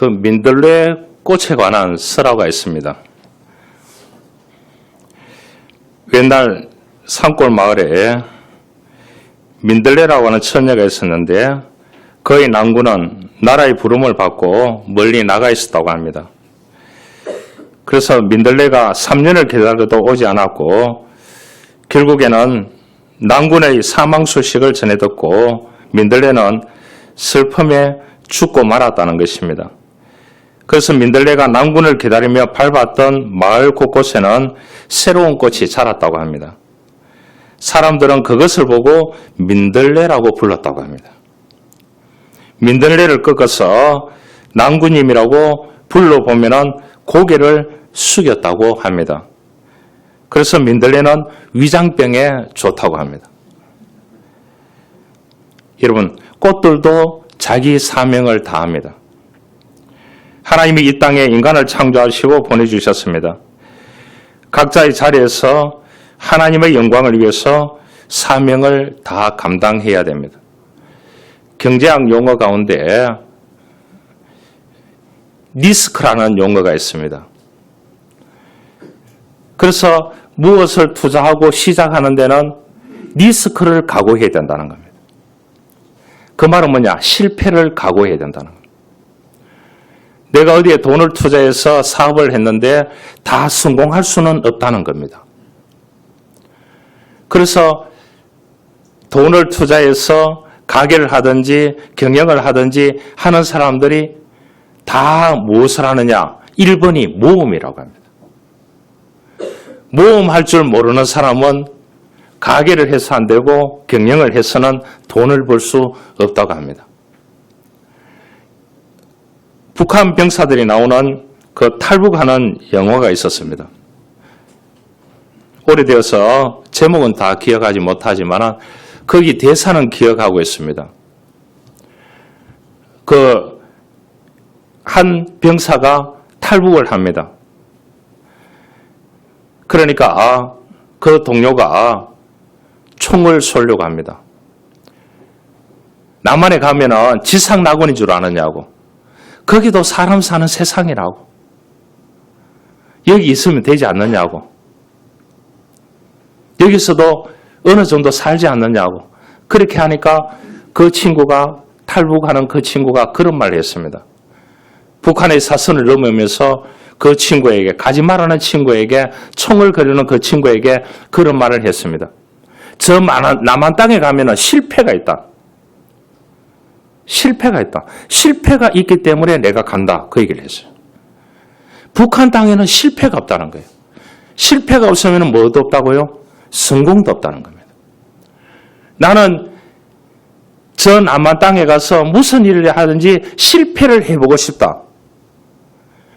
그 민들레 꽃에 관한 설화가 있습니다. 옛날 산골 마을에 민들레라고 하는 처녀가 있었는데 그의 낭군은 나라의 부름을 받고 멀리 나가 있었다고 합니다. 그래서 민들레가 3년을 기다려도 오지 않았고 결국에는 낭군의 사망 소식을 전해 듣고 민들레는 슬픔에 죽고 말았다는 것입니다. 그래서 민들레가 낭군을 기다리며 밟았던 마을 곳곳에는 새로운 꽃이 자랐다고 합니다. 사람들은 그것을 보고 민들레라고 불렀다고 합니다. 민들레를 꺾어서 낭군님이라고 불러보면 고개를 숙였다고 합니다. 그래서 민들레는 위장병에 좋다고 합니다. 여러분, 꽃들도 자기 사명을 다합니다. 하나님이 이 땅에 인간을 창조하시고 보내주셨습니다. 각자의 자리에서 하나님의 영광을 위해서 사명을 다 감당해야 됩니다. 경제학 용어 가운데 리스크라는 용어가 있습니다. 그래서 무엇을 투자하고 시작하는 데는 리스크를 각오해야 된다는 겁니다. 그 말은 뭐냐? 실패를 각오해야 된다는 겁니다. 내가 어디에 돈을 투자해서 사업을 했는데 다 성공할 수는 없다는 겁니다. 그래서 돈을 투자해서 가게를 하든지 경영을 하든지 하는 사람들이 다 무엇을 하느냐? 1번이 모험이라고 합니다. 모험할 줄 모르는 사람은 가게를 해서 안 되고 경영을 해서는 돈을 벌 수 없다고 합니다. 북한 병사들이 나오는 그 탈북하는 영화가 있었습니다. 오래되어서 제목은 다 기억하지 못하지만 거기 대사는 기억하고 있습니다. 그 한 병사가 탈북을 합니다. 그러니까 그 동료가 총을 쏘려고 합니다. 남한에 가면은 지상 낙원인 줄 아느냐고. 거기도 사람 사는 세상이라고. 여기 있으면 되지 않느냐고. 여기서도 어느 정도 살지 않느냐고. 그렇게 하니까 그 친구가 탈북하는 그 친구가 그런 말을 했습니다. 북한의 사선을 넘으면서 그 친구에게, 가지 말라는 친구에게, 총을 거르는 그 친구에게 그런 말을 했습니다. 저 남한 땅에 가면은 실패가 있다. 실패가 있다. 실패가 있기 때문에 내가 간다. 그 얘기를 했어요. 북한 땅에는 실패가 없다는 거예요. 실패가 없으면 뭐도 없다고요? 성공도 없다는 겁니다. 나는 저 남한 땅에 가서 무슨 일을 하든지 실패를 해보고 싶다.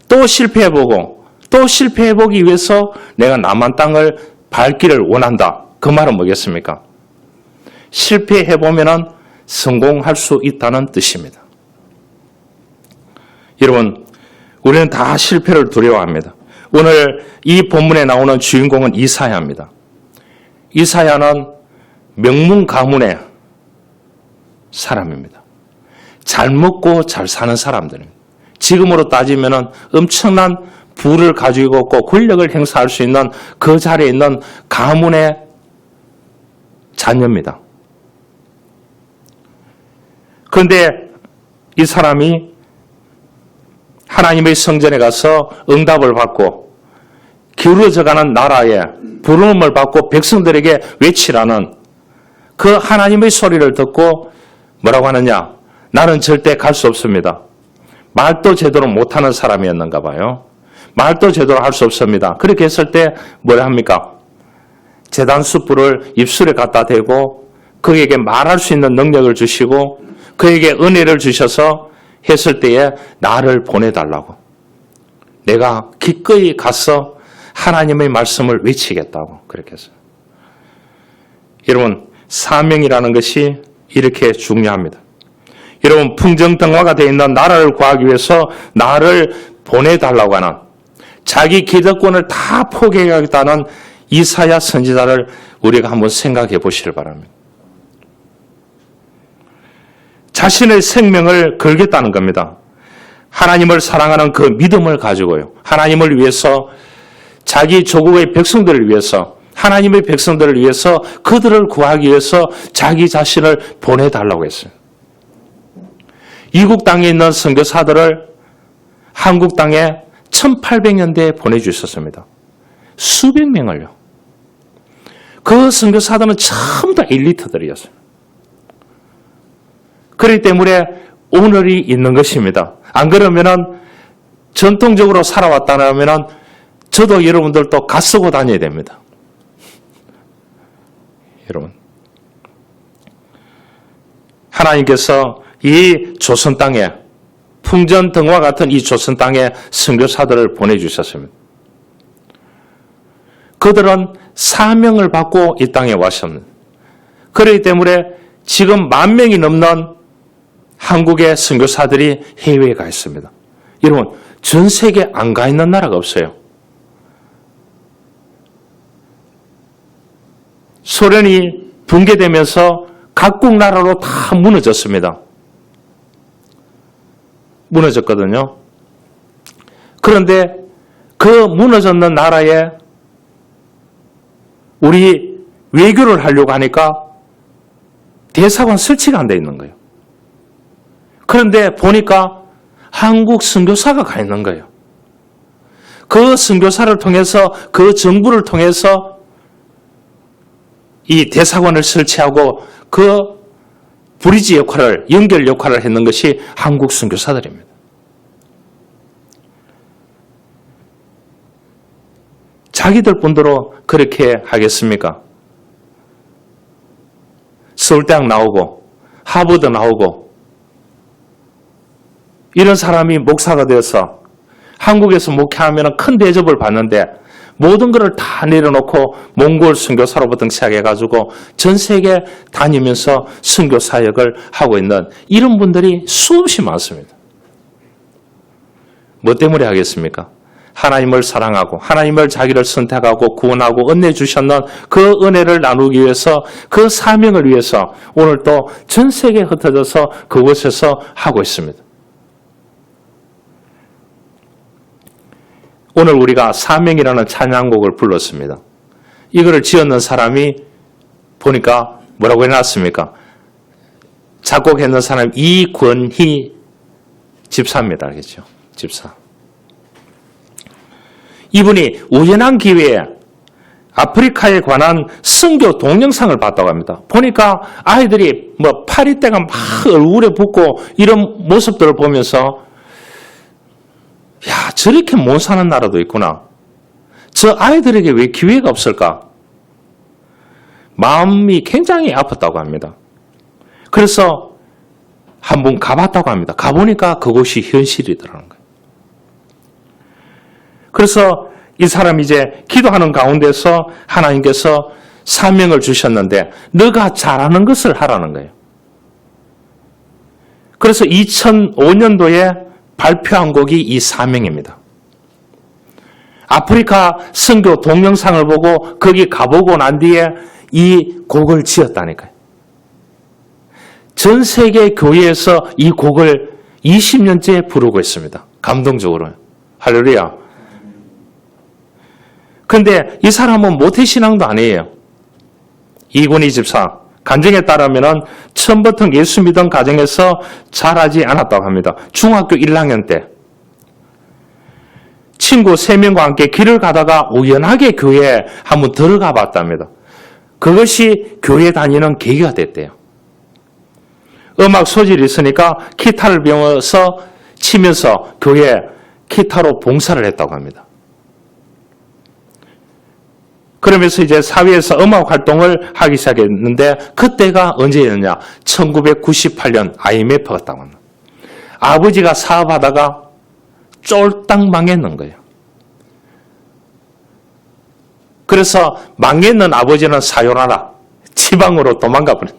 또 실패해보고 또 실패해보기 위해서 내가 남한 땅을 밟기를 원한다. 그 말은 뭐겠습니까? 실패해보면 성공할 수 있다는 뜻입니다. 여러분, 우리는 다 실패를 두려워합니다. 오늘 이 본문에 나오는 주인공은 이사야입니다. 이사야는 명문 가문의 사람입니다. 잘 먹고 잘 사는 사람들입니다. 지금으로 따지면 엄청난 부를 가지고 있고 권력을 행사할 수 있는 그 자리에 있는 가문의 자녀입니다. 그런데 이 사람이 하나님의 성전에 가서 응답을 받고 기울어져가는 나라에 부름을 받고 백성들에게 외치라는 그 하나님의 소리를 듣고 뭐라고 하느냐? 나는 절대 갈 수 없습니다. 말도 제대로 못하는 사람이었는가 봐요. 말도 제대로 할 수 없습니다. 그렇게 했을 때 뭐라 합니까? 제단 숯불을 입술에 갖다 대고 그에게 말할 수 있는 능력을 주시고 그에게 은혜를 주셔서 했을 때에 나를 보내달라고. 내가 기꺼이 가서 하나님의 말씀을 외치겠다고 그렇게 했어요. 여러분, 사명이라는 것이 이렇게 중요합니다. 여러분, 풍정등화가 되어 있는 나라를 구하기 위해서 나를 보내달라고 하는 자기 기득권을 다 포기하겠다는 이사야 선지자를 우리가 한번 생각해 보시길 바랍니다. 자신의 생명을 걸겠다는 겁니다. 하나님을 사랑하는 그 믿음을 가지고요. 하나님을 위해서 자기 조국의 백성들을 위해서 하나님의 백성들을 위해서 그들을 구하기 위해서 자기 자신을 보내달라고 했어요. 이국 땅에 있는 선교사들을 한국 땅에 1800년대에 보내주셨습니다. 수백 명을요. 그 선교사들은 전부 다 엘리트들이었어요. 그렇기 때문에 오늘이 있는 것입니다. 안 그러면은 전통적으로 살아왔다면은 저도 여러분들도 가 쓰고 다녀야 됩니다. 여러분. 하나님께서 이 조선 땅에 풍전등화 같은 이 조선 땅에 선교사들을 보내주셨습니다. 그들은 사명을 받고 이 땅에 왔습니다. 그렇기 때문에 지금 10,000명이 넘는 한국의 선교사들이 해외에 가 있습니다. 여러분, 전 세계에 안 가 있는 나라가 없어요. 소련이 붕괴되면서 각국 나라로 다 무너졌습니다. 무너졌거든요. 그런데 그 무너졌는 나라에 우리 외교를 하려고 하니까 대사관 설치가 안 돼 있는 거예요. 그런데 보니까 한국 선교사가 가 있는 거예요. 그 선교사를 통해서 그 정부를 통해서 이 대사관을 설치하고 그 브리지 역할을, 연결 역할을 했는 것이 한국 선교사들입니다. 자기들 분들로 그렇게 하겠습니까? 서울대학 나오고 하버드 나오고 이런 사람이 목사가 되어서 한국에서 목회하면 큰 대접을 받는데 모든 것을 다 내려놓고 몽골 선교사로부터 시작해가지고 전 세계 다니면서 선교 사역을 하고 있는 이런 분들이 수없이 많습니다. 뭐 때문에 하겠습니까? 하나님을 사랑하고 하나님을 자기를 선택하고 구원하고 은혜 주셨는 그 은혜를 나누기 위해서 그 사명을 위해서 오늘 또 전 세계에 흩어져서 그곳에서 하고 있습니다. 오늘 우리가 사명이라는 찬양곡을 불렀습니다. 이거를 지었는 사람이 보니까 뭐라고 해놨습니까? 작곡했는 사람이 이권희 집사입니다. 알겠죠? 집사. 이분이 우연한 기회에 아프리카에 관한 선교 동영상을 봤다고 합니다. 보니까 아이들이 뭐 파리떼가 막 얼굴에 붙고 이런 모습들을 보면서 야, 저렇게 못 사는 나라도 있구나. 저 아이들에게 왜 기회가 없을까? 마음이 굉장히 아팠다고 합니다. 그래서 한번 가봤다고 합니다. 가보니까 그곳이 현실이더라는 거예요. 그래서 이 사람이 이제 기도하는 가운데서 하나님께서 사명을 주셨는데 너가 잘하는 것을 하라는 거예요. 그래서 2005년도에 발표한 곡이 이 사명입니다. 아프리카 선교 동영상을 보고 거기 가보고 난 뒤에 이 곡을 지었다니까요. 전 세계 교회에서 이 곡을 20년째 부르고 있습니다. 감동적으로. 할렐루야. 그런데 이 사람은 모태신앙도 아니에요. 이권희 집사. 간증에 따르면 처음부터 예수 믿은 가정에서 자라지 않았다고 합니다. 중학교 1학년 때 친구 3명과 함께 길을 가다가 우연하게 교회에 한번 들어가 봤답니다. 그것이 교회 다니는 계기가 됐대요. 음악 소질이 있으니까 기타를 배워서 치면서 교회에 기타로 봉사를 했다고 합니다. 그러면서 이제 사회에서 음악 활동을 하기 시작했는데 그때가 언제였냐? 1998년 IMF가 왔다고 합니다. 아버지가 사업하다가 쫄딱 망했는 거예요. 그래서 망했는 아버지는 사요나라 지방으로 도망가 버린.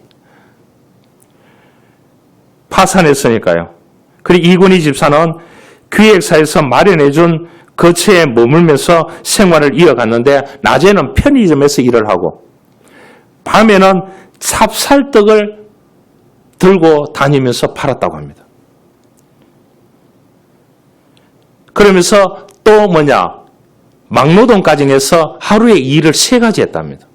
파산했으니까요. 그리고 이권희 집사는 기획사에서 마련해준 거처에 머물면서 생활을 이어갔는데 낮에는 편의점에서 일을 하고 밤에는 찹쌀떡을 들고 다니면서 팔았다고 합니다. 그러면서 또 막노동까지 해서 하루에 일을 3가지 했답니다.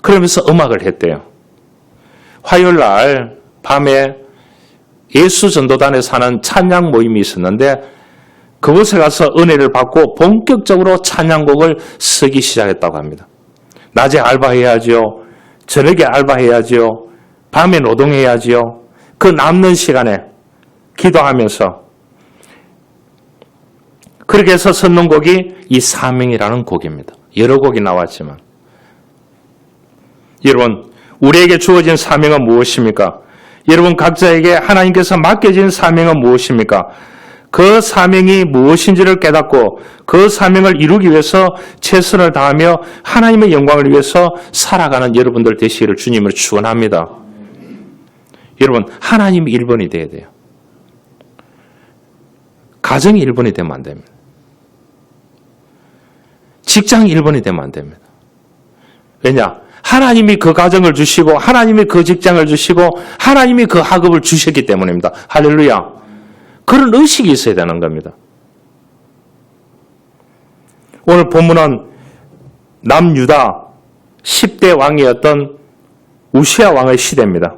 그러면서 음악을 했대요. 화요일 날 밤에 예수전도단에서 하는 찬양 모임이 있었는데 그곳에 가서 은혜를 받고 본격적으로 찬양곡을 쓰기 시작했다고 합니다. 낮에 알바해야죠. 저녁에 알바해야죠. 밤에 노동해야죠. 그 남는 시간에 기도하면서 그렇게 해서 썼는 곡이 이 사명이라는 곡입니다. 여러 곡이 나왔지만 여러분, 우리에게 주어진 사명은 무엇입니까? 여러분 각자에게 하나님께서 맡겨진 사명은 무엇입니까? 그 사명이 무엇인지를 깨닫고 그 사명을 이루기 위해서 최선을 다하며 하나님의 영광을 위해서 살아가는 여러분들 되시기를 주님으로 축원합니다. 여러분, 하나님이 1번이 돼야 돼요. 가정이 1번이 되면 안 됩니다. 직장이 1번이 되면 안 됩니다. 왜냐? 하나님이 그 가정을 주시고 하나님이 그 직장을 주시고 하나님이 그 학업을 주셨기 때문입니다. 할렐루야. 그런 의식이 있어야 되는 겁니다. 오늘 본문은 남유다 10대 왕이었던 우시야 왕의 시대입니다.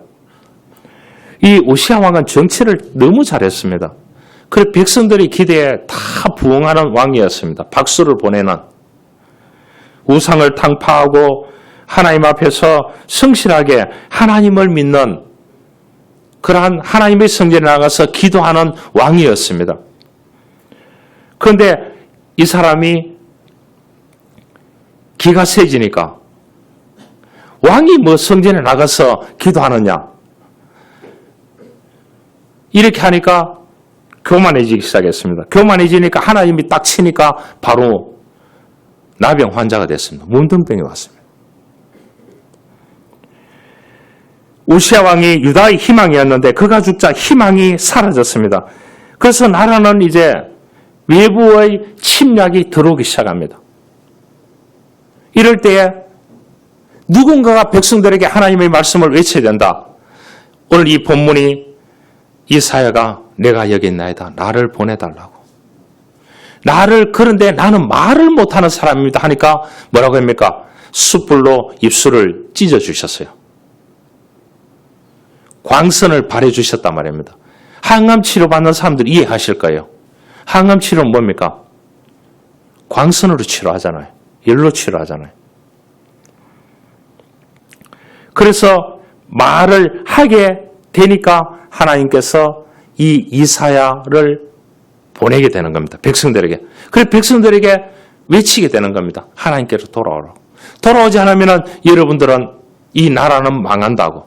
이 우시야 왕은 정치를 너무 잘했습니다. 그래서 백성들이 기대에 다 부응하는 왕이었습니다. 박수를 보내는. 우상을 탕파하고 하나님 앞에서 성실하게 하나님을 믿는 그러한 하나님의 성전에 나가서 기도하는 왕이었습니다. 그런데 이 사람이 기가 세지니까 왕이 뭐 성전에 나가서 기도하느냐 이렇게 하니까 교만해지기 시작했습니다. 교만해지니까 하나님이 딱 치니까 바로 나병 환자가 됐습니다. 문둥병이 왔습니다. 우시야 왕이 유다의 희망이었는데 그가 죽자 희망이 사라졌습니다. 그래서 나라는 이제 외부의 침략이 들어오기 시작합니다. 이럴 때에 누군가가 백성들에게 하나님의 말씀을 외쳐야 된다. 오늘 이 본문이 이사야가 내가 여기 있나이다. 나를 보내달라고. 그런데 나는 말을 못하는 사람입니다 하니까 뭐라고 합니까? 숯불로 입술을 찢어주셨어요. 광선을 발해주셨단 말입니다. 항암 치료받는 사람들 이해하실 거예요. 항암 치료는 뭡니까? 광선으로 치료하잖아요. 열로 치료하잖아요. 그래서 말을 하게 되니까 하나님께서 이 이사야를 보내게 되는 겁니다. 백성들에게. 그래서 백성들에게 외치게 되는 겁니다. 하나님께로 돌아오라고. 돌아오지 않으면 여러분들은 이 나라는 망한다고.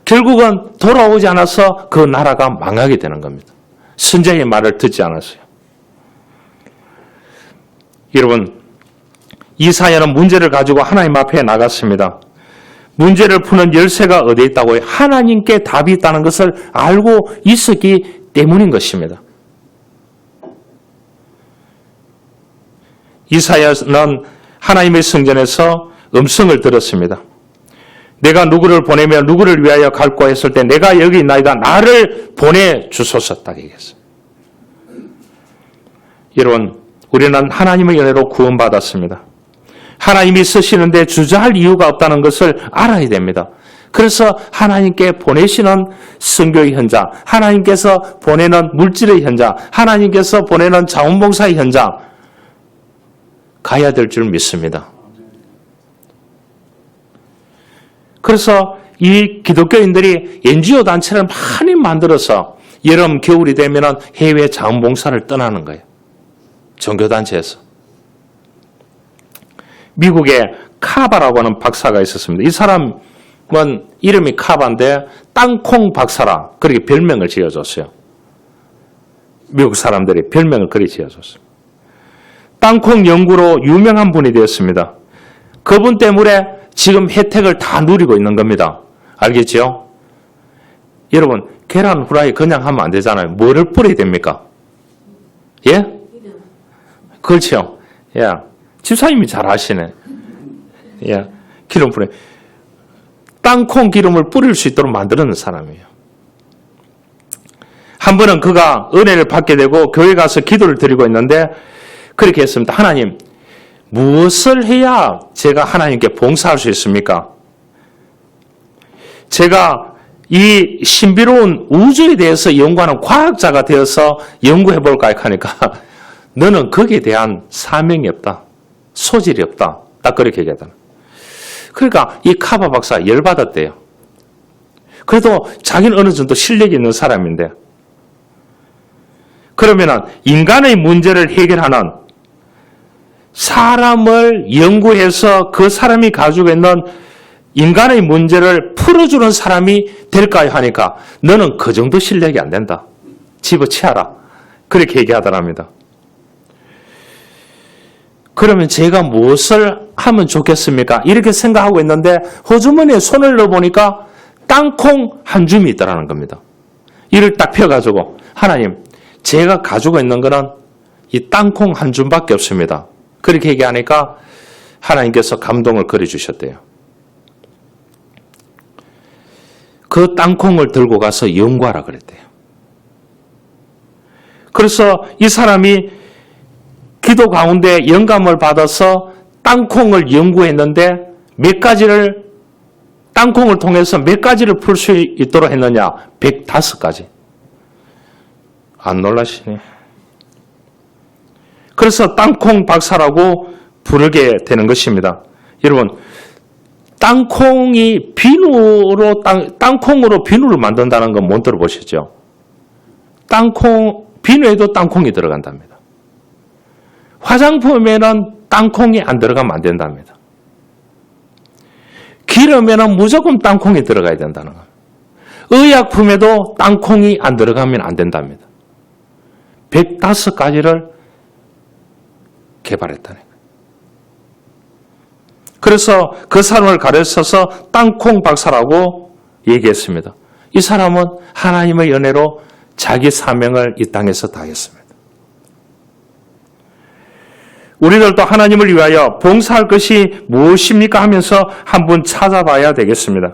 결국은 돌아오지 않아서 그 나라가 망하게 되는 겁니다. 선지자의 말을 듣지 않았어요. 여러분, 이사야는 문제를 가지고 하나님 앞에 나갔습니다. 문제를 푸는 열쇠가 어디에 있다고요? 하나님께 답이 있다는 것을 알고 있었기 때문인 것입니다. 이사야는 하나님의 성전에서 음성을 들었습니다. 내가 누구를 보내며 누구를 위하여 갈고 했을 때 내가 여기 있나이다. 나를 보내주소서 딱 얘기했어요. 여러분, 우리는 하나님의 은혜로 구원받았습니다. 하나님이 쓰시는데 주저할 이유가 없다는 것을 알아야 됩니다. 그래서 하나님께 보내시는 선교의 현장, 하나님께서 보내는 물질의 현장, 하나님께서 보내는 자원봉사의 현장 가야 될 줄 믿습니다. 그래서 이 기독교인들이 NGO 단체를 많이 만들어서 여름, 겨울이 되면 해외 자원봉사를 떠나는 거예요. 종교단체에서. 미국에 카바라고 하는 박사가 있었습니다. 이 사람은 이름이 카바인데 땅콩 박사라 그렇게 별명을 지어줬어요. 미국 사람들이 별명을 그렇게 지어줬어요. 땅콩 연구로 유명한 분이 되었습니다. 그분 때문에 지금 혜택을 다 누리고 있는 겁니다. 알겠죠? 여러분, 계란 후라이 그냥 하면 안 되잖아요. 뭐를 뿌려야 됩니까? 예? 그렇죠. 예. 집사님이 잘 아시네. 예. 기름 뿌려. 땅콩 기름을 뿌릴 수 있도록 만드는 사람이에요. 한 번은 그가 은혜를 받게 되고 교회 가서 기도를 드리고 있는데 그렇게 했습니다. 하나님, 무엇을 해야 제가 하나님께 봉사할 수 있습니까? 제가 이 신비로운 우주에 대해서 연구하는 과학자가 되어서 연구해 볼까 하니까 너는 거기에 대한 사명이 없다. 소질이 없다. 딱 그렇게 얘기하잖아. 그러니까 이 카바 박사 열받았대요. 그래도 자기는 어느 정도 실력이 있는 사람인데 그러면은 인간의 문제를 해결하는 사람을 연구해서 그 사람이 가지고 있는 인간의 문제를 풀어주는 사람이 될까요? 하니까 너는 그 정도 실력이 안 된다. 집어치워라. 그렇게 얘기하더랍니다. 그러면 제가 무엇을 하면 좋겠습니까? 이렇게 생각하고 있는데 호주머니에 손을 넣어보니까 땅콩 한 줌이 있더라는 겁니다. 이를 딱 펴가지고 하나님, 제가 가지고 있는 거는 이 땅콩 한 줌밖에 없습니다. 그렇게 얘기하니까 하나님께서 감동을 그려주셨대요. 그 땅콩을 들고 가서 연구하라 그랬대요. 그래서 이 사람이 기도 가운데 영감을 받아서 땅콩을 연구했는데 땅콩을 통해서 몇 가지를 풀 수 있도록 했느냐? 105가지. 안 놀라시네. 그래서 땅콩 박사라고 부르게 되는 것입니다. 여러분, 땅콩으로 비누를 만든다는 건 못 들어보셨죠? 비누에도 땅콩이 들어간답니다. 화장품에는 땅콩이 안 들어가면 안 된답니다. 기름에는 무조건 땅콩이 들어가야 된다는 겁니다. 의약품에도 땅콩이 안 들어가면 안 된답니다. 105가지를 개발했다는 거예요. 그래서 그 사람을 가르쳐서 땅콩 박사라고 얘기했습니다. 이 사람은 하나님의 은혜로 자기 사명을 이 땅에서 다했습니다. 우리들도 하나님을 위하여 봉사할 것이 무엇입니까 하면서 한번 찾아봐야 되겠습니다.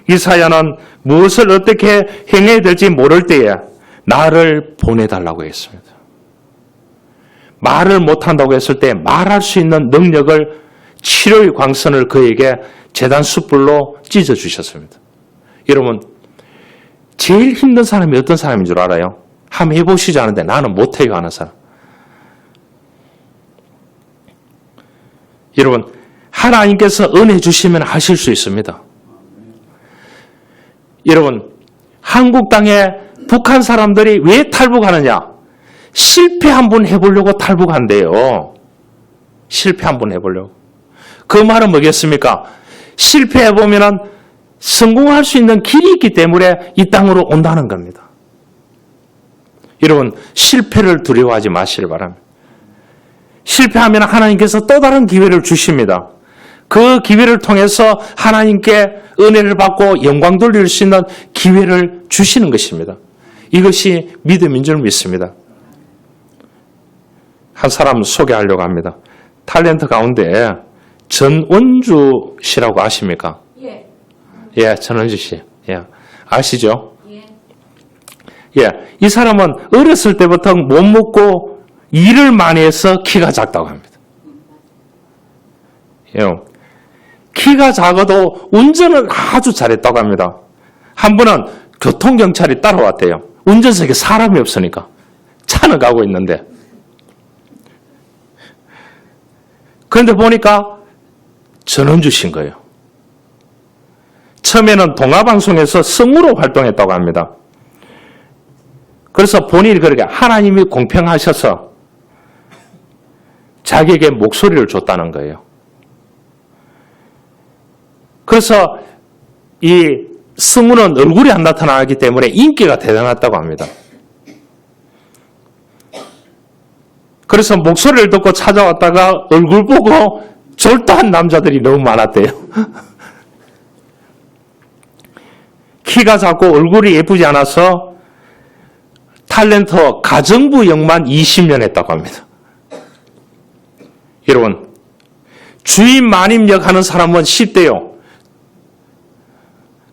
이사야는 무엇을 어떻게 행해야 될지 모를 때에 나를 보내달라고 했습니다. 말을 못한다고 했을 때 말할 수 있는 능력을 치료의 광선을 그에게 제단 숯불로 찢어주셨습니다. 여러분, 제일 힘든 사람이 어떤 사람인 줄 알아요? 한번 해보시지 않은데 나는 못해요 하는 사람. 여러분, 하나님께서 은혜 주시면 하실 수 있습니다. 여러분, 한국 땅에 북한 사람들이 왜 탈북하느냐? 실패 한번 해보려고 탈북한대요. 실패 한번 해보려고. 그 말은 뭐겠습니까? 실패해보면 성공할 수 있는 길이 있기 때문에 이 땅으로 온다는 겁니다. 여러분, 실패를 두려워하지 마시길 바랍니다. 실패하면 하나님께서 또 다른 기회를 주십니다. 그 기회를 통해서 하나님께 은혜를 받고 영광 돌릴 수 있는 기회를 주시는 것입니다. 이것이 믿음인 줄 믿습니다. 한 사람 소개하려고 합니다. 탤런트 가운데 전원주 씨라고 아십니까? 예. 예, 전원주 씨. 예. 아시죠? 예. 예. 이 사람은 어렸을 때부터 못 먹고 일을 많이 해서 키가 작다고 합니다. 예. 키가 작아도 운전을 아주 잘했다고 합니다. 한 번은 교통경찰이 따라왔대요. 운전석에 사람이 없으니까. 차는 가고 있는데. 그런데 보니까 전원주신 거예요. 처음에는 동아방송에서 성우로 활동했다고 합니다. 그래서 본인이 그렇게 하나님이 공평하셔서 자기에게 목소리를 줬다는 거예요. 그래서 이 성우는 얼굴이 안 나타나기 때문에 인기가 대단했다고 합니다. 그래서 목소리를 듣고 찾아왔다가 얼굴 보고 졸도한 남자들이 너무 많았대요. 키가 작고 얼굴이 예쁘지 않아서 탤런트 가정부 역만 20년 했다고 합니다. 여러분, 주인 마님 역 하는 사람은 10대요.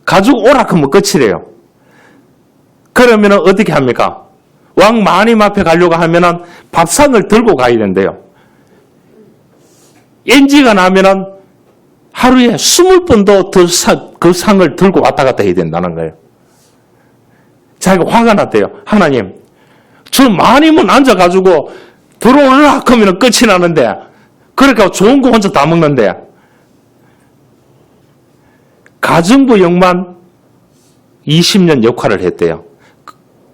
가족 오락하면 끝이래요. 그러면 어떻게 합니까? 왕 마님 앞에 가려고 하면 밥상을 들고 가야 된대요. NG가 나면 하루에 20번도 더 그 상을 들고 왔다 갔다 해야 된다는 거예요. 자기가 화가 났대요. 하나님, 저 마님은 앉아가지고 들어올라 하면 끝이 나는데, 그러니까 좋은 거 혼자 다 먹는데, 가정부역만 20년 역할을 했대요.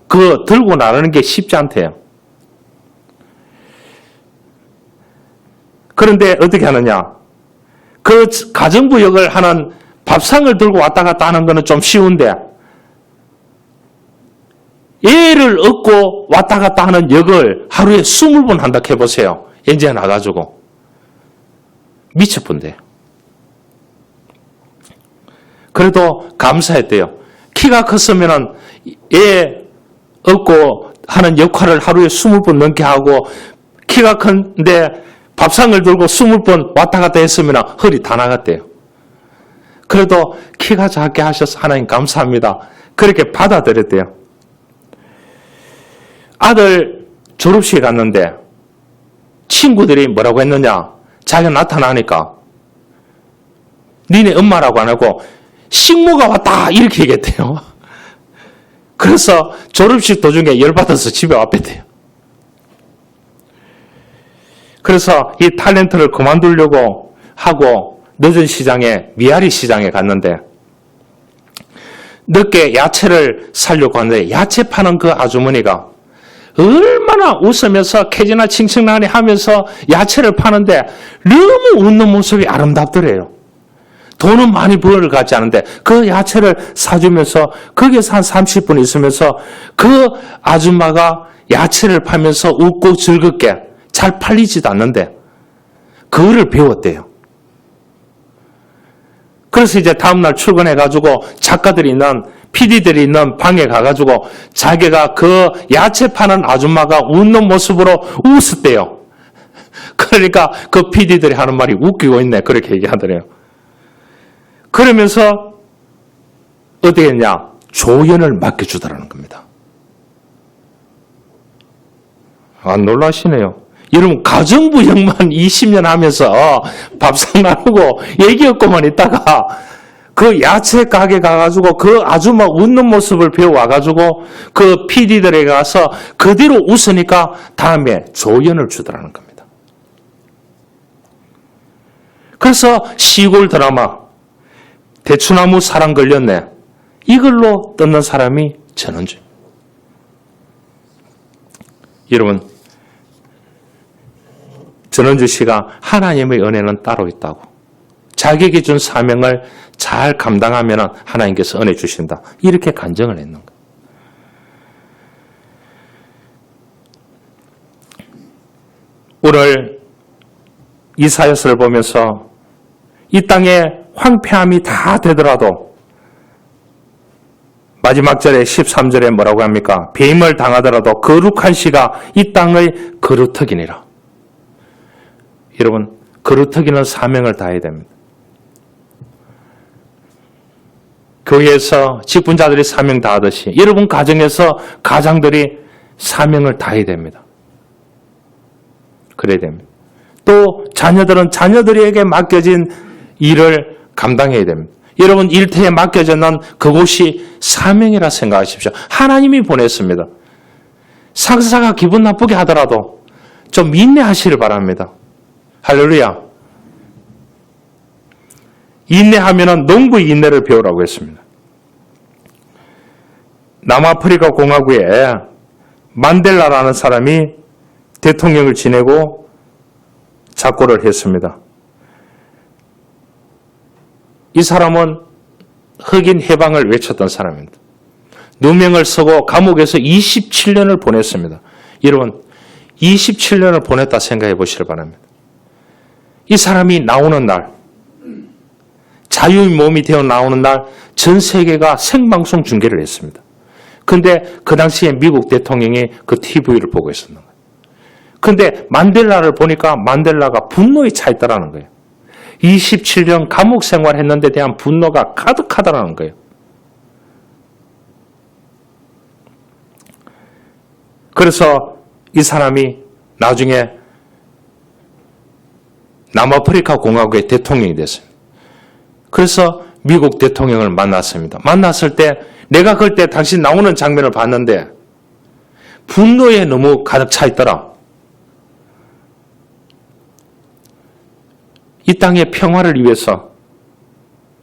그 들고 나가는 게 쉽지 않대요. 그런데 어떻게 하느냐? 그 가정부역을 하는 밥상을 들고 왔다 갔다 하는 거는 좀 쉬운데, 애를 얻고 왔다 갔다 하는 역을 하루에 20번 한다 해보세요. 엔지에 나가지고. 미쳐본대요. 그래도 감사했대요. 키가 컸으면 애 얻고 하는 역할을 하루에 20번 넘게 하고, 키가 큰데 밥상을 들고 20번 왔다 갔다 했으면 허리 다 나갔대요. 그래도 키가 작게 하셔서 하나님 감사합니다. 그렇게 받아들였대요. 아들 졸업식에 갔는데 친구들이 뭐라고 했느냐? 자기가 나타나니까 니네 엄마라고 안 하고 식모가 왔다 이렇게 얘기했대요. 그래서 졸업식 도중에 열받아서 집에 왔댔대요. 그래서 이 탤런트를 그만두려고 하고 늦은 시장에 미아리 시장에 갔는데 늦게 야채를 사려고 하는데 야채 파는 그 아주머니가 얼마나 웃으면서 캐지나 칭칭나니 하면서 야채를 파는데 너무 웃는 모습이 아름답더래요. 돈은 많이 벌어가지 않은데 그 야채를 사주면서 거기에서 한 30분 있으면서 그 아줌마가 야채를 파면서 웃고 즐겁게 잘 팔리지도 않는데 그거를 배웠대요. 그래서 이제 다음날 출근해가지고 작가들이 있는 PD들이 있는 방에 가가지고 자기가 그 야채 파는 아줌마가 웃는 모습으로 웃었대요. 그러니까 그 PD들이 하는 말이 웃기고 있네. 그렇게 얘기하더래요. 그러면서 어떻게 했냐? 조연을 맡겨주더라는 겁니다. 안 놀라시네요. 여러분 가정부역만 20년 하면서 밥상 나누고 얘기 없고만 있다가 그 야채 가게 가가지고 그 아줌마 웃는 모습을 배워와가지고 그 PD들에 가서 그대로 웃으니까 다음에 조연을 주더라는 겁니다. 그래서 시골 드라마 대추나무 사랑 걸렸네. 이걸로 떴는 사람이 전원주. 여러분 전원주 씨가 하나님의 은혜는 따로 있다고. 자기에게 준 사명을 잘 감당하면 하나님께서 은혜 주신다. 이렇게 간증을 했는 거예요. 오늘 이사야서를 보면서 이 땅에 황폐함이 다 되더라도 마지막 절에 13절에 뭐라고 합니까? 배임을 당하더라도 거룩한 씨가 이 땅의 거루터기니라. 여러분, 거루터기는 사명을 다해야 됩니다. 교회에서 직분자들이 사명 다하듯이 여러분 가정에서 가장들이 사명을 다해야 됩니다. 그래야 됩니다. 또 자녀들은 자녀들에게 맡겨진 일을 감당해야 됩니다. 여러분 일터에 맡겨졌는 그곳이 사명이라 생각하십시오. 하나님이 보냈습니다. 상사가 기분 나쁘게 하더라도 좀 인내하시길 바랍니다. 할렐루야. 인내하면은 농부의 인내를 배우라고 했습니다. 남아프리카 공화국에 만델라라는 사람이 대통령을 지내고 작고를 했습니다. 이 사람은 흑인 해방을 외쳤던 사람입니다. 누명을 쓰고 감옥에서 27년을 보냈습니다. 여러분 27년을 보냈다 생각해 보시길 바랍니다. 이 사람이 나오는 날, 자유의 몸이 되어 나오는 날 전 세계가 생방송 중계를 했습니다. 그런데 그 당시에 미국 대통령이 그 TV를 보고 있었는 거예요. 그런데 만델라를 보니까 만델라가 분노에 차 있다는 거예요. 27년 감옥 생활했는데 대한 분노가 가득하다는 거예요. 그래서 이 사람이 나중에 남아프리카 공화국의 대통령이 됐습니다. 그래서 미국 대통령을 만났습니다. 만났을 때 내가 그때 당시 나오는 장면을 봤는데 분노에 너무 가득 차 있더라. 이 땅의 평화를 위해서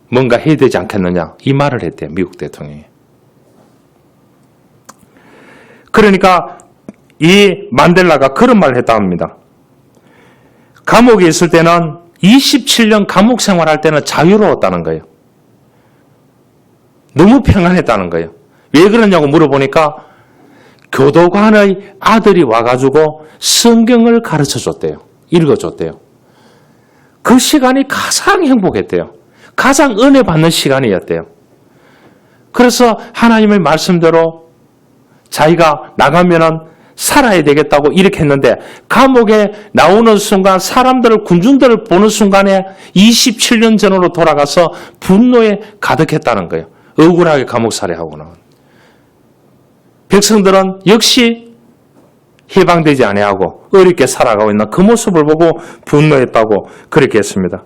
뭔가 해야 되지 않겠느냐 이 말을 했대요. 미국 대통령이. 그러니까 이 만델라가 그런 말을 했다고 합니다. 감옥에 있을 때는 27년 감옥 생활할 때는 자유로웠다는 거예요. 너무 평안했다는 거예요. 왜 그러냐고 물어보니까 교도관의 아들이 와가지고 성경을 가르쳐줬대요. 읽어줬대요. 그 시간이 가장 행복했대요. 가장 은혜 받는 시간이었대요. 그래서 하나님의 말씀대로 자기가 나가면은 살아야 되겠다고 이렇게 했는데 감옥에 나오는 순간 사람들을 군중들을 보는 순간에 27년 전으로 돌아가서 분노에 가득했다는 거예요. 억울하게 감옥살이하고 나온. 백성들은 역시 해방되지 아니하고 어렵게 살아가고 있는 그 모습을 보고 분노했다고 그렇게 했습니다.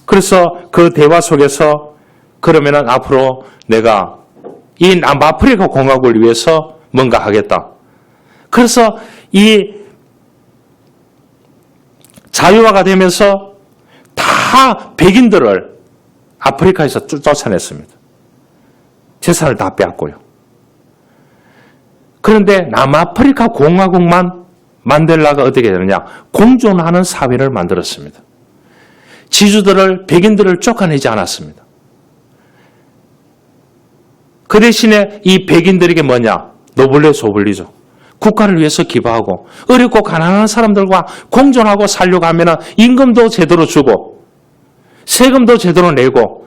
그래서 그 대화 속에서 그러면은 앞으로 내가 이 남아프리카 공화국을 위해서 뭔가 하겠다. 그래서 이 자유화가 되면서 다 백인들을 아프리카에서 쫓아냈습니다. 재산을 다 빼앗고요. 그런데 남아프리카 공화국만 만델라가 어떻게 되느냐? 공존하는 사회를 만들었습니다. 지주들을, 백인들을 쫓아내지 않았습니다. 그 대신에 이 백인들에게 뭐냐? 노블레 소블리죠. 국가를 위해서 기부하고 어렵고 가난한 사람들과 공존하고 살려고 하면 임금도 제대로 주고 세금도 제대로 내고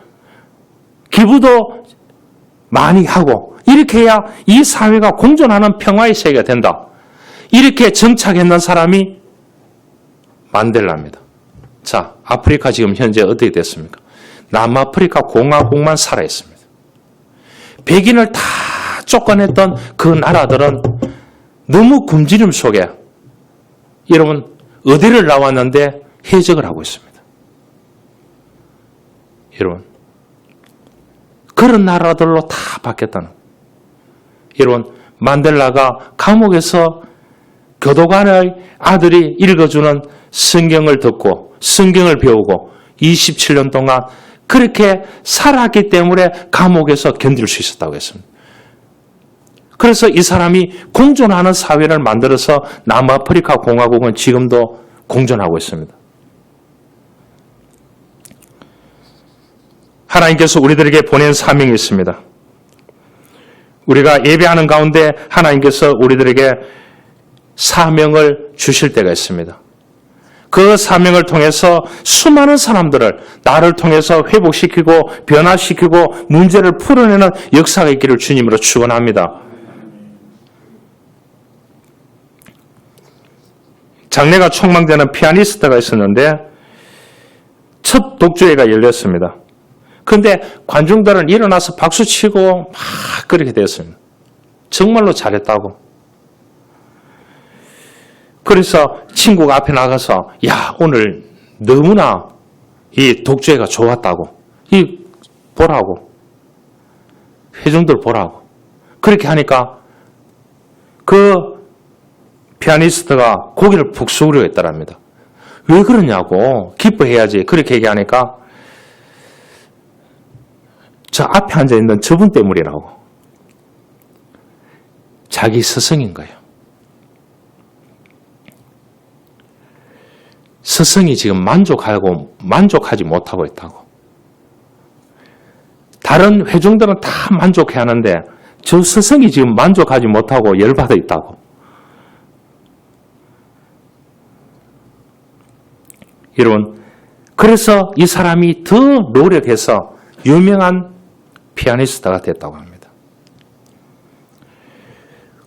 기부도 많이 하고 이렇게 해야 이 사회가 공존하는 평화의 세계가 된다. 이렇게 정착했는 사람이 만델라입니다. 자, 아프리카 지금 현재 어떻게 됐습니까? 남아프리카 공화국만 살아있습니다. 백인을 다 쫓아냈던 그 나라들은 너무 굶주림 속에 여러분 어디를 나왔는데 해적을 하고 있습니다. 여러분 그런 나라들로 다 바뀌었다는 거예요. 여러분 만델라가 감옥에서 교도관의 아들이 읽어주는 성경을 듣고 성경을 배우고 27년 동안 그렇게 살았기 때문에 감옥에서 견딜 수 있었다고 했습니다. 그래서 이 사람이 공존하는 사회를 만들어서 남아프리카 공화국은 지금도 공존하고 있습니다. 하나님께서 우리들에게 보낸 사명이 있습니다. 우리가 예배하는 가운데 하나님께서 우리들에게 사명을 주실 때가 있습니다. 그 사명을 통해서 수많은 사람들을 나를 통해서 회복시키고 변화시키고 문제를 풀어내는 역사가 있기를 주님으로 축원합니다. 장래가 촉망되는 피아니스트가 있었는데 첫 독주회가 열렸습니다. 그런데 관중들은 일어나서 박수치고 막 그렇게 되었습니다. 정말로 잘했다고. 그래서 친구가 앞에 나가서 야 오늘 너무나 이 독주회가 좋았다고. 이 보라고. 회중들 보라고. 그렇게 하니까 그 피아니스트가 고개를 푹 숙이려 했더랍니다. 왜 그러냐고. 기뻐해야지. 그렇게 얘기하니까 저 앞에 앉아있는 저분 때문이라고. 자기 스승인 거예요. 스승이 지금 만족하지 못하고 있다고. 다른 회중들은 다 만족해 하는데 저 스승이 지금 만족하지 못하고 열받아 있다고. 여러분, 그래서 이 사람이 더 노력해서 유명한 피아니스트가 됐다고 합니다.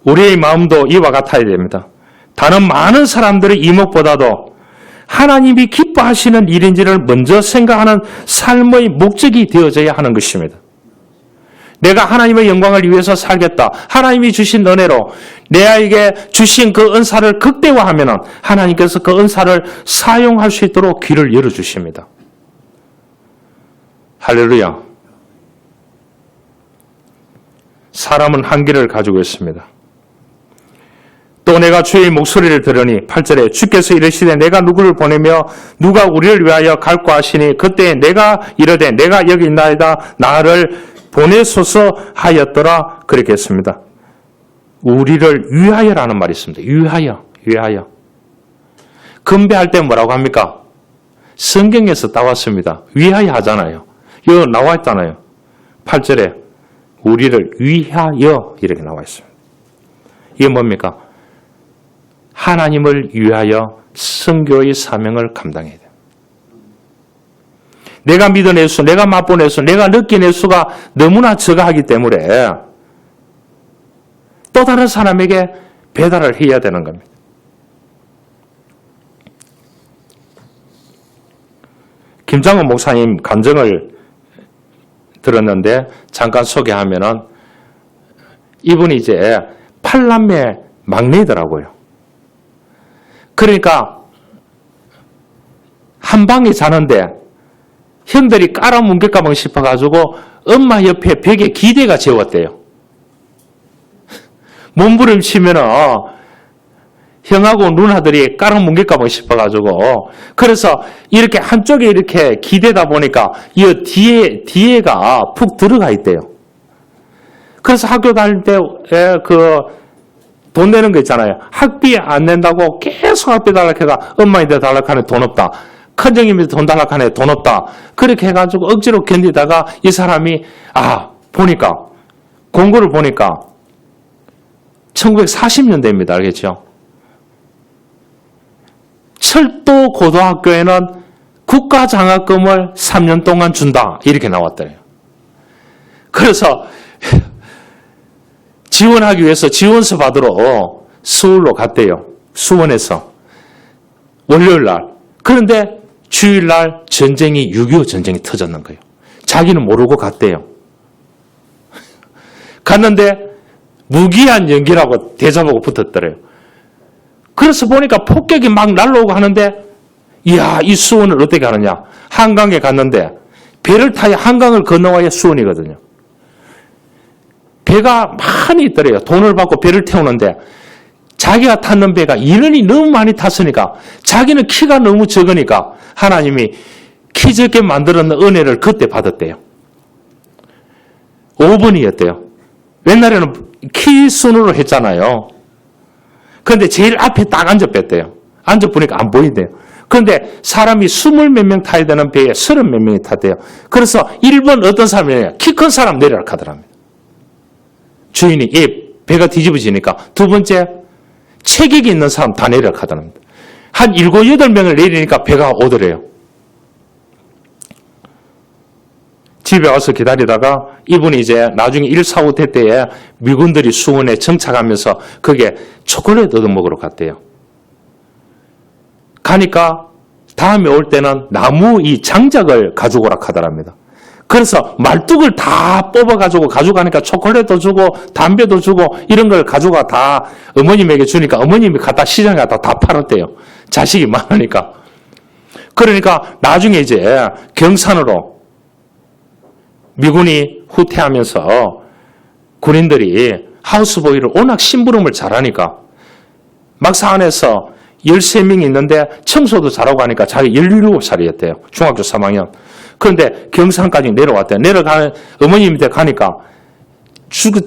우리의 마음도 이와 같아야 됩니다. 다른 많은 사람들의 이목보다도 하나님이 기뻐하시는 일인지를 먼저 생각하는 삶의 목적이 되어져야 하는 것입니다. 내가 하나님의 영광을 위해서 살겠다. 하나님이 주신 은혜로 내에게 주신 그 은사를 극대화하면 하나님께서 그 은사를 사용할 수 있도록 귀를 열어주십니다. 할렐루야. 사람은 한계를 가지고 있습니다. 또 내가 주의 목소리를 들으니 8절에 주께서 이르시되 내가 누구를 보내며 누가 우리를 위하여 갈까 하시니 그때 내가 이르되 내가 여기 있나이다 나를 보내소서 하였더라 그렇게 했습니다. 우리를 위하여라는 말이 있습니다. 위하여. 건배할 때 뭐라고 합니까? 성경에서 나왔습니다. 위하여 하잖아요. 여기 나와 있잖아요. 8절에 우리를 위하여 이렇게 나와 있습니다. 이게 뭡니까? 하나님을 위하여 선교의 사명을 감당해야 돼요. 내가 믿어낼 수, 내가 맛보낼 수, 내가 느껴낼 수가 너무나 적하기 때문에 또 다른 사람에게 배달을 해야 되는 겁니다. 김장훈 목사님 간증을 들었는데 잠깐 소개하면은 이분이 이제 8남매 막내더라고요. 그러니까 한 방에 자는데 형들이 깔아뭉갤까 봐 싶어가지고 엄마 옆에 벽에 기대가 재웠대요. 몸부림치면은 형하고 누나들이 깔아뭉갤까 봐 싶어가지고 그래서 이렇게 한쪽에 이렇게 기대다 보니까 이 뒤에가 푹 들어가 있대요. 그래서 학교 다닐 때 돈 내는 거 있잖아요. 학비 안 낸다고 계속 학비 달라해가 엄마한테 달라하네 돈 없다. 큰형님한테 돈 달라하네 돈 없다. 그렇게 해가지고 억지로 견디다가 이 사람이 보니까 공고를 보니까 1940년대입니다. 알겠죠? 철도 고등학교에는 국가장학금을 3년 동안 준다. 이렇게 나왔더래요. 그래서 지원하기 위해서 지원서 받으러 서울로 갔대요. 수원에서. 월요일 날. 그런데 주일 날 전쟁이 6.25 전쟁이 터졌는 거예요. 자기는 모르고 갔대요. 갔는데 무기한 연기라고 대자보고 붙었더래요. 그래서 보니까 폭격이 막 날라오고 하는데 이야 이 수원을 어떻게 하느냐. 한강에 갔는데 배를 타야 한강을 건너와야 수원이거든요. 배가 많이 있더래요. 돈을 받고 배를 태우는데 자기가 탔는 배가 인원이 너무 많이 탔으니까 자기는 키가 너무 적으니까 하나님이 키 적게 만들었는 은혜를 그때 받았대요. 5번이었대요. 옛날에는 키 순으로 했잖아요. 그런데 제일 앞에 딱 앉아뺐대요. 앉아보니까 안 보이대요. 그런데 사람이 20몇 명 타야 되는 배에 30몇 명이 탔대요. 그래서 1번 어떤 사람이냐 키 큰 사람 내려라 하더랍니다. 주인이 배가 뒤집어지니까 두 번째 체격이 있는 사람 다 내려라 하더랍니다. 한 7, 8명을 내리니까 배가 오더래요. 집에 와서 기다리다가 이분이 이제 나중에 1, 4, 5대 때에 미군들이 수원에 정착하면서 거기에 초콜릿 얻어먹으러 갔대요. 가니까 다음에 올 때는 나무 이 장작을 가지고 오라 하더랍니다. 그래서 말뚝을 다 뽑아가지고 가져가니까 초콜릿도 주고 담배도 주고 이런 걸 가져가 다 어머님에게 주니까 어머님이 갖다 시장에 갖다 다 팔았대요. 자식이 많으니까. 그러니까 나중에 이제 경산으로 미군이 후퇴하면서 군인들이 하우스보이를 워낙 심부름을 잘하니까 막사 안에서 13명이 있는데 청소도 잘하고 하니까 자기 17살이었대요. 중학교 3학년. 그런데 경산까지 내려왔대요. 내려가는 어머님한테 가니까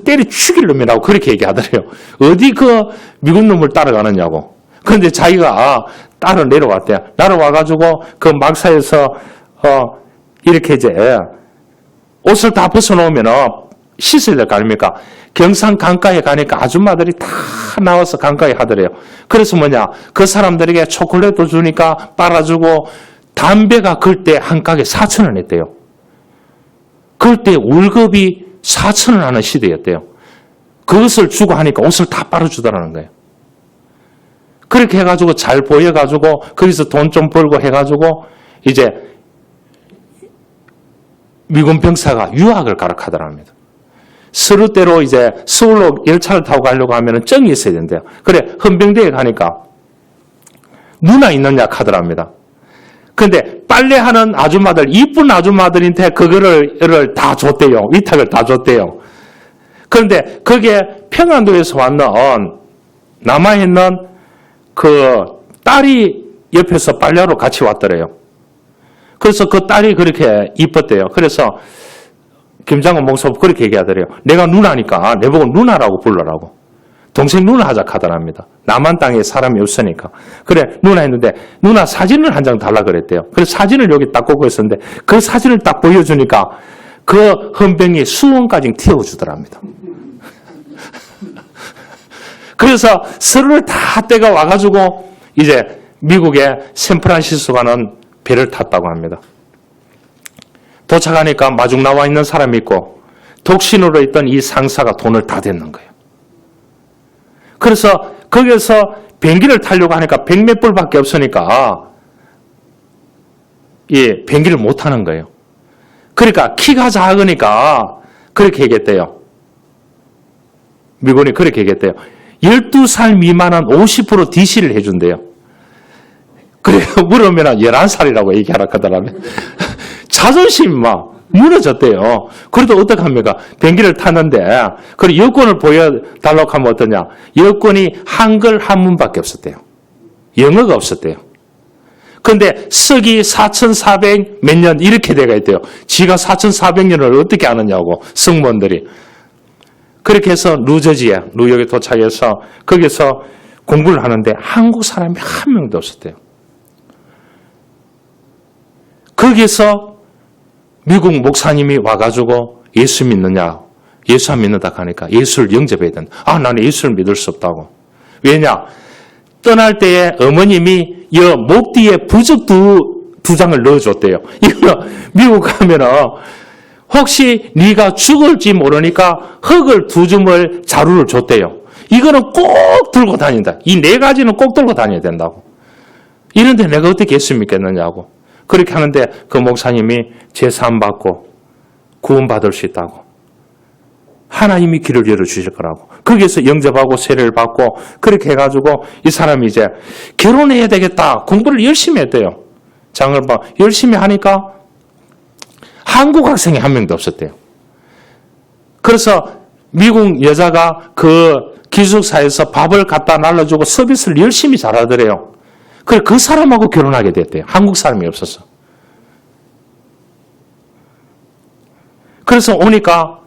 때려 죽일 놈이라고 그렇게 얘기하더래요. 어디 그 미군 놈을 따라가느냐고. 그런데 자기가 따라 내려왔대요. 날아와가지고 그 막사에서 이렇게 이제 옷을 다 벗어놓으면 씻어야 될 거 아닙니까? 경산 강가에 가니까 아줌마들이 다 나와서 강가에 하더래요. 그래서 뭐냐? 그 사람들에게 초콜릿도 주니까 빨아주고 담배가 그때 한 가게 4,000원 했대요. 그때 월급이 4,000원 하는 시대였대요. 그것을 주고 하니까 옷을 다 빨아주더라는 거예요. 그렇게 해가지고 잘 보여가지고 거기서 돈 좀 벌고 해가지고 이제 미군 병사가 유학을 가라 하더랍니다. 서울대로 이제 서울로 열차를 타고 가려고 하면은 정이 있어야 된대요. 그래, 헌병대에 가니까 누나 있느냐 카더랍니다. 근데 빨래하는 아줌마들, 이쁜 아줌마들한테 그거를 다 줬대요. 위탁을 다 줬대요. 그런데 그게 평안도에서 왔는, 남아있는 그 딸이 옆에서 빨래하러 같이 왔더래요. 그래서 그 딸이 그렇게 이뻤대요. 그래서 김장군 목사님 그렇게 얘기하더래요. 내가 누나니까 내보고 누나라고 불러라고. 동생 누나 하자 하더랍니다. 남한 땅에 사람이 없으니까. 그래, 누나 했는데 누나 사진을 한 장 달라 그랬대요. 그래서 사진을 여기 딱 꽂고 있었는데 그 사진을 딱 보여주니까 그 헌병이 수원까지 튀어주더랍니다. 그래서 서로를 다 떼가 와가지고 이제 미국의 샌프란시스코 가는 배를 탔다고 합니다. 도착하니까 마중 나와 있는 사람이 있고 독신으로 있던 이 상사가 돈을 다 댔는 거예요. 그래서 거기서 비행기를 타려고 하니까 100몇 불밖에 없으니까 예, 비행기를 못 타는 거예요. 그러니까 키가 작으니까 그렇게 얘기했대요. 미군이 그렇게 얘기했대요. 12살 미만은 50% DC를 해준대요. 그래요. 물으면 11살이라고 얘기하라 하더라고요. 자존심이 막 무너졌대요. 그래도 어떡합니까? 비행기를 탔는데, 그리고 여권을 보여달라고 하면 어떠냐? 여권이 한글 한문밖에 없었대요. 영어가 없었대요. 근데 서기 4400 몇 년 이렇게 돼가 있대요. 지가 4400년을 어떻게 아느냐고, 승무원들이. 그렇게 해서 뉴욕에 도착해서 거기서 공부를 하는데 한국 사람이 한 명도 없었대요. 거기서 미국 목사님이 와가지고 예수 믿느냐, 예수 안 믿는다 하니까 예수를 영접해야 된다. 아, 나는 예수를 믿을 수 없다고. 왜냐? 떠날 때에 어머님이 목 뒤에 부적 두 장을 넣어줬대요. 이거 미국 가면은 혹시 네가 죽을지 모르니까 흙을 2줌을 자루를 줬대요. 이거는 꼭 들고 다닌다. 이 4가지는 꼭 들고 다녀야 된다고. 이런데 내가 어떻게 예수 믿겠느냐고. 그렇게 하는데 그 목사님이 제사함 받고 구원받을 수 있다고. 하나님이 길을 열어주실 거라고. 거기에서 영접하고 세례를 받고 그렇게 해가지고 이 사람이 이제 결혼해야 되겠다. 공부를 열심히 했대요. 장을 열심히 하니까 한국 학생이 한 명도 없었대요. 그래서 미국 여자가 그 기숙사에서 밥을 갖다 날라주고 서비스를 열심히 잘하더래요. 그래 그 사람하고 결혼하게 됐대요. 한국 사람이 없어서. 그래서 오니까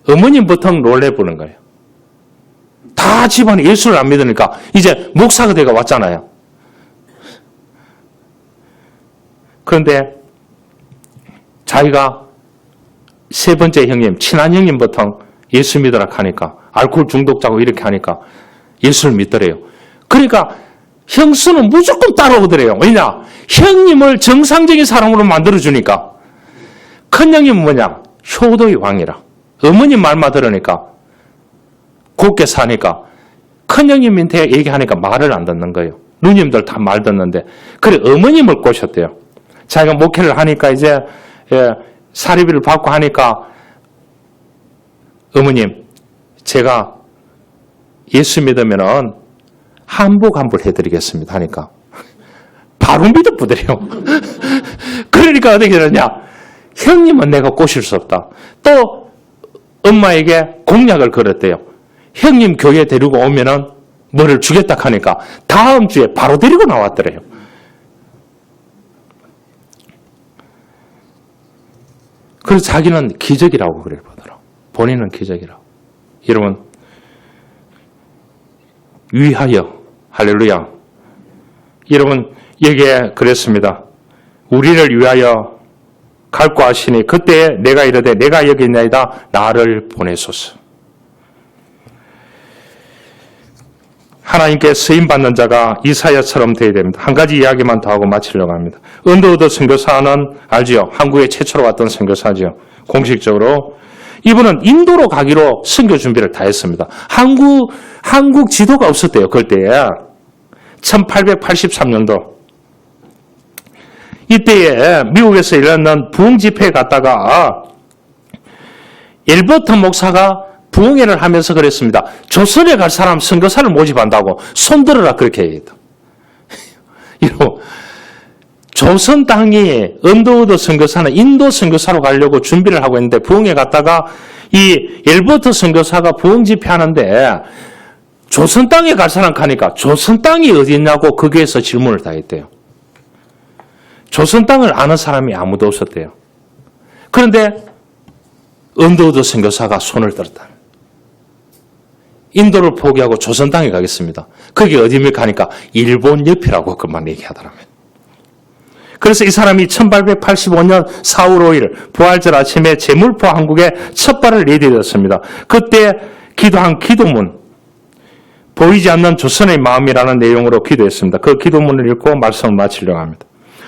어머님부터 놀래보는 거예요. 다 집안이 예수를 안 믿으니까 이제 목사가 돼가 왔잖아요. 그런데 자기가 세 번째 형님, 친한 형님부터 예수 믿으라 하니까 알코올 중독자고 이렇게 하니까 예수를 믿더래요. 그러니까 형수는 무조건 따라오더래요. 왜냐? 형님을 정상적인 사람으로 만들어주니까. 큰 형님은 뭐냐? 효도의 왕이라. 어머님 말만 들으니까 곱게 사니까 큰 형님한테 얘기하니까 말을 안 듣는 거예요. 누님들 다 말 듣는데. 그래 어머님을 꼬셨대요. 자기가 목회를 하니까 이제 사리비를 받고 하니까 어머님 제가 예수 믿으면은 한복 환불 해드리겠습니다 하니까 바로 믿어보더래요. 그러니까 어떻게 되느냐? 형님은 내가 꼬실 수 없다. 또 엄마에게 공약을 걸었대요. 형님 교회 데리고 오면은 뭐를 주겠다 하니까 다음 주에 바로 데리고 나왔더래요. 그래서 자기는 기적이라고 그래 보더라고. 본인은 기적이라고. 여러분 위하여 할렐루야. 여러분 여기에 그랬습니다. 우리를 위하여 갈고 하시니 그때 내가 이르되 내가 여기 있나이다 나를 보내소서. 하나님께 쓰임받는 자가 이사야처럼 되어야 됩니다. 한 가지 이야기만 더 하고 마치려고 합니다. 언더우드 선교사는 알지요? 한국에 최초로 왔던 선교사죠. 공식적으로. 이분은 인도로 가기로 선교 준비를 다 했습니다. 한국 지도가 없었대요. 그때에. 1883년도. 이때에 미국에서 일어난 부흥 집회에 갔다가 엘버트 목사가 부흥회를 하면서 그랬습니다. 조선에 갈 사람 선교사를 모집한다고 손들어라 그렇게 얘기했다. 이러고 조선 땅이 언더우드 선교사는 인도 선교사로 가려고 준비를 하고 있는데 부흥회 갔다가 이 엘버트 선교사가 부흥 집회하는데 조선 땅에 갈 사람 가니까 조선 땅이 어디 있냐고 거기에서 질문을 다 했대요. 조선 땅을 아는 사람이 아무도 없었대요. 그런데 언더우드 선교사가 손을 들었다. 인도를 포기하고 조선 땅에 가겠습니다. 거기 어디입니까 하니까 일본 옆이라고 그만 얘기하더라고요. 그래서 이 사람이 1885년 4월 5일 부활절 아침에 제물포 한국에 첫 발을 내디뎠습니다. 그때 기도한 기도문, 보이지 않는 조선의 마음이라는 내용으로 기도했습니다. 그 기도문을 읽고 말씀을 마치려고 합니다.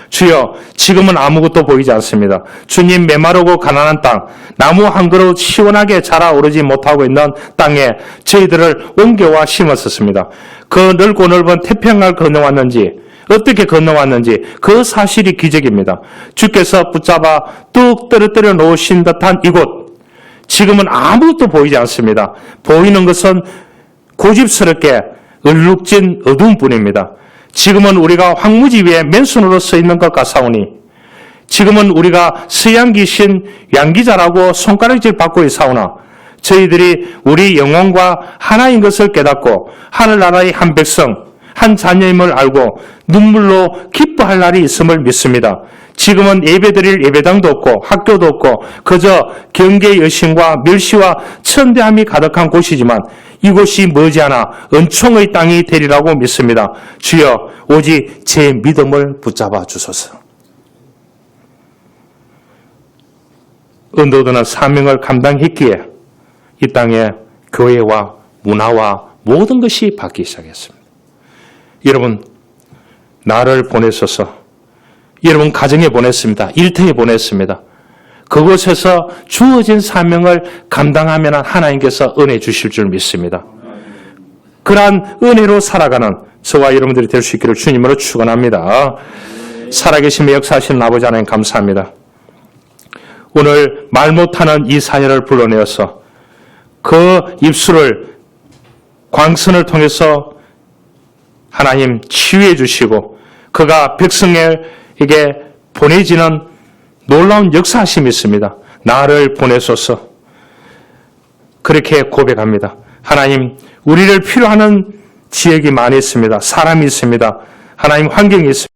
주여, 지금은 아무것도 보이지 않습니다. 주님, 메마르고 가난한 땅, 나무 한 그루 시원하게 자라오르지 못하고 있는 땅에 저희들을 옮겨와 심었었습니다. 그 넓고 넓은 태평양을 건너왔는지, 어떻게 건너왔는지 그 사실이 기적입니다. 주께서 붙잡아 뚝 떨어뜨려 놓으신 듯한 이곳, 지금은 아무것도 보이지 않습니다. 보이는 것은 고집스럽게 얼룩진 어두움뿐입니다. 지금은 우리가 황무지 위에 맨손으로 서 있는 것 같사오니, 지금은 우리가 서양 귀신 양기자라고 손가락질 받고 있사오나, 저희들이 우리 영혼과 하나인 것을 깨닫고 하늘나라의 한 백성, 한 자녀임을 알고 눈물로 기뻐할 날이 있음을 믿습니다. 지금은 예배드릴 예배당도 없고 학교도 없고 그저 경계의 여신과 멸시와 천대함이 가득한 곳이지만 이곳이 머지않아 은총의 땅이 되리라고 믿습니다. 주여, 오직 제 믿음을 붙잡아 주소서. 언더우드는 사명을 감당했기에 이 땅에 교회와 문화와 모든 것이 바뀌기 시작했습니다. 여러분, 나를 보내소서. 여러분 가정에 보냈습니다. 일터에 보냈습니다. 그곳에서 주어진 사명을 감당하면 하나님께서 은혜 주실 줄 믿습니다. 그러한 은혜로 살아가는 저와 여러분들이 될 수 있기를 주님으로 축원합니다. 살아계심에 역사하시는 아버지 하나님 감사합니다. 오늘 말 못하는 이 사녀를 불러내어서 그 입술을 광선을 통해서 하나님 치유해 주시고 그가 백성에게 보내지는 놀라운 역사하심이 있습니다. 나를 보내소서. 그렇게 고백합니다. 하나님, 우리를 필요하는 지역이 많이 있습니다. 사람이 있습니다. 하나님, 환경이 있습니다.